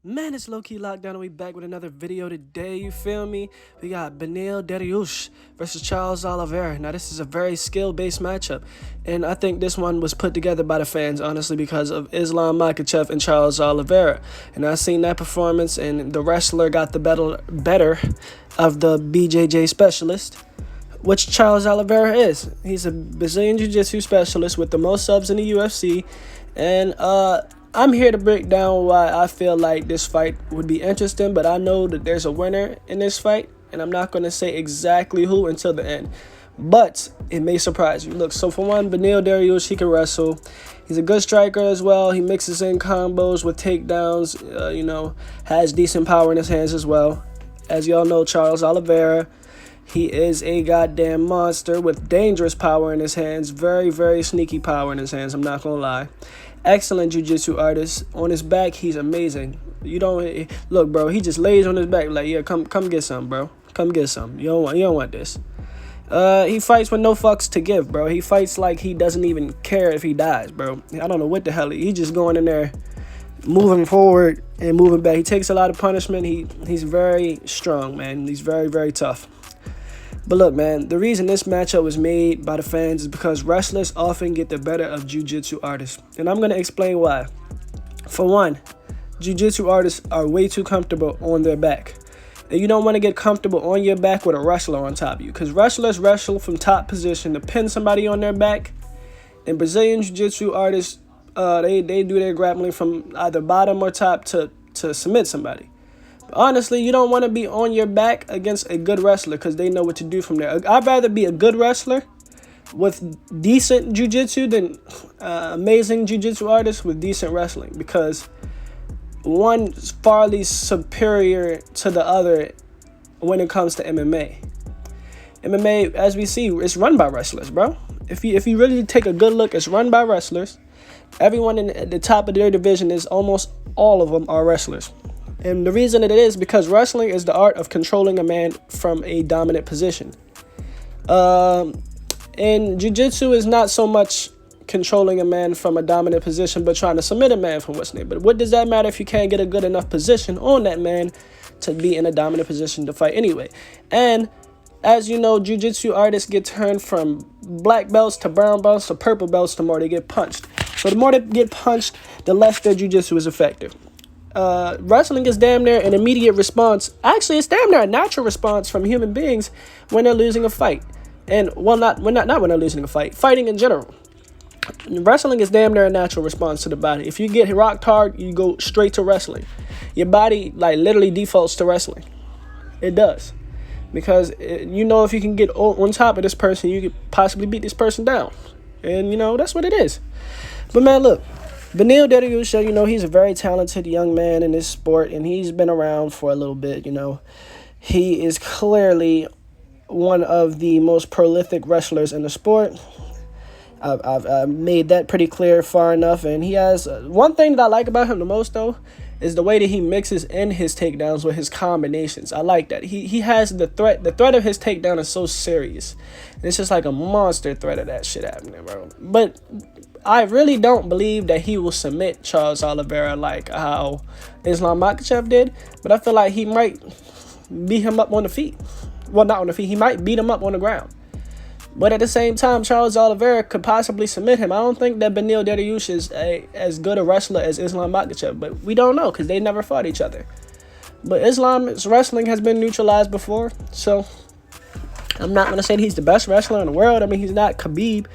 Man, it's low-key lockdown and we back with another video today, you feel me? We got beneil Dariush versus Charles Oliveira. Now, this is a very skill-based matchup, and I think this one was put together by the fans, honestly, because of Islam Makhachev and Charles Oliveira. And I seen that performance, and the wrestler got the better of the BJJ specialist, which Charles Oliveira is. He's a Brazilian Jiu-Jitsu specialist with the most subs in the UFC, and I'm here to break down why I feel like this fight would be interesting, but I know that there's a winner in this fight, and I'm not going to say exactly who until the end. But it may surprise you. Look, so for one, beneil Dariush, he can wrestle. He's a good striker as well. He mixes in combos with takedowns, has decent power in his hands as well. As y'all know, Charles Oliveira, he is a goddamn monster with dangerous power in his hands. Very, very sneaky power in his hands, I'm not going to lie. Excellent jiu-jitsu artist. On his back, he's amazing. You don't look, bro. He just lays on his back like, yeah, come get some, bro. Come get some. You don't want this. He fights with no fucks to give, bro. He fights like he doesn't even care if he dies, bro. I don't know what the hell. He's just going in there, moving forward and moving back. He takes a lot of punishment. He's very strong, man. He's very, very tough. But look, man, the reason this matchup was made by the fans is because wrestlers often get the better of jiu-jitsu artists. And I'm going to explain why. For one, jiu-jitsu artists are way too comfortable on their back. And you don't want to get comfortable on your back with a wrestler on top of you. Because wrestlers wrestle from top position to pin somebody on their back. And Brazilian jiu-jitsu artists, they do their grappling from either bottom or top to submit somebody. Honestly, you don't want to be on your back against a good wrestler because they know what to do from there. I'd rather be a good wrestler with decent jiu-jitsu than amazing jiu-jitsu artists with decent wrestling, because one's farly superior to the other when it comes to MMA. MMA, as we see, it's run by wrestlers, bro. If you really take a good look, it's run by wrestlers. Everyone at the top of their division is almost all of them are wrestlers. And the reason it is because wrestling is the art of controlling a man from a dominant position. And jiu-jitsu is not so much controlling a man from a dominant position, but trying to submit a man from what's near. But what does that matter if you can't get a good enough position on that man to be in a dominant position to fight anyway? And as you know, jiu-jitsu artists get turned from black belts to brown belts to purple belts the more they get punched. So the more they get punched, the less their jiu-jitsu is effective. Wrestling is damn near an immediate response. Actually, it's damn near a natural response from human beings when they're losing a fight. And, well, not when they're losing a fight. Fighting in general. Wrestling is damn near a natural response to the body. If you get rocked hard, you go straight to wrestling. Your body, like, literally defaults to wrestling. It does. Because, if you can get on top of this person, you could possibly beat this person down. And, that's what it is. But, man, look. beneil Dariush, he's a very talented young man in this sport, and he's been around for a little bit, He is clearly one of the most prolific wrestlers in the sport. I've made that pretty clear far enough, and he has one thing that I like about him the most, though, is the way that he mixes in his takedowns with his combinations. I like that. He has the threat of his takedown is so serious. And it's just like a monster threat of that shit happening, bro. But I really don't believe that he will submit Charles Oliveira like how Islam Makhachev did, but I feel like he might beat him up on the feet. Well, not on the feet. He might beat him up on the ground. But at the same time, Charles Oliveira could possibly submit him. I don't think that beneil Dariush is as good a wrestler as Islam Makhachev, but we don't know because they never fought each other. But Islam's wrestling has been neutralized before, so I'm not going to say that he's the best wrestler in the world. I mean, he's not Khabib.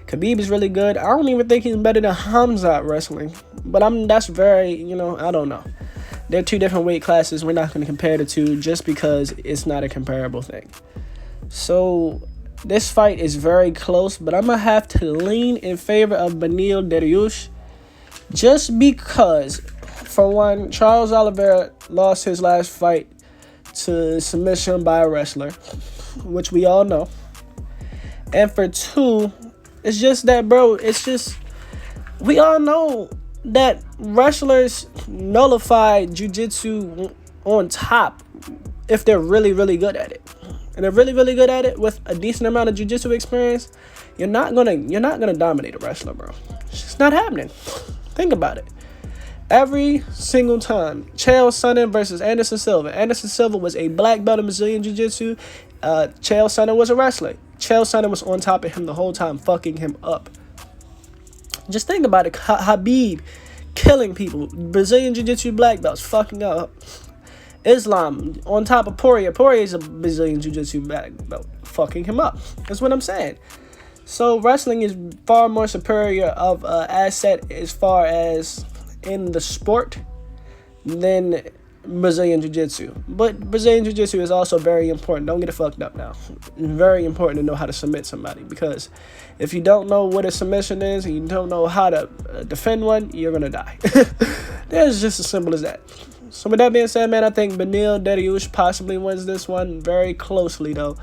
Khabib is really good. I don't even think he's better than Hamza at wrestling. But that's very, I don't know. They're two different weight classes. We're not going to compare the two just because it's not a comparable thing. So this fight is very close, but I'm going to have to lean in favor of beneil Dariush just because, for one, Charles Oliveira lost his last fight to submission by a wrestler, which we all know. And for two, it's just that, bro, we all know that wrestlers nullify jiu-jitsu on top if they're really, really good at it. And they're really, really good at it with a decent amount of jiu-jitsu experience. You're not gonna dominate a wrestler, bro. It's just not happening. Think about it. Every single time. Chael Sonnen versus Anderson Silva. Anderson Silva was a black belt in Brazilian Jiu-Jitsu. Chael Sonnen was a wrestler. Chael Sonnen was on top of him the whole time, fucking him up. Just think about it. Khabib killing people. Brazilian Jiu-Jitsu black belts fucking up. Islam on top of Poirier. Poirier is a Brazilian Jiu-Jitsu black belt, fucking him up. That's what I'm saying. So wrestling is far more superior of an asset as far as in the sport than Brazilian Jiu-Jitsu. But Brazilian Jiu-Jitsu is also very important. Don't get it fucked up now. It's very important to know how to submit somebody, because if you don't know what a submission is and you don't know how to defend one, you're going to die. It's just as simple as that. So with that being said, man, I think beneil Dariush possibly wins this one very closely, though.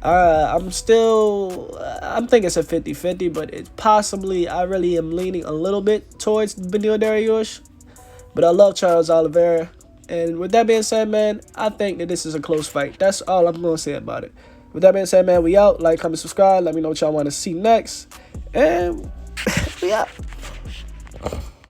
I'm thinking it's a 50-50, but it's possibly, I really am leaning a little bit towards beneil Dariush. But I love Charles Oliveira. And with that being said, man, I think that this is a close fight. That's all I'm going to say about it. With that being said, man, we out. Like, comment, subscribe. Let me know what y'all want to see next. And we out.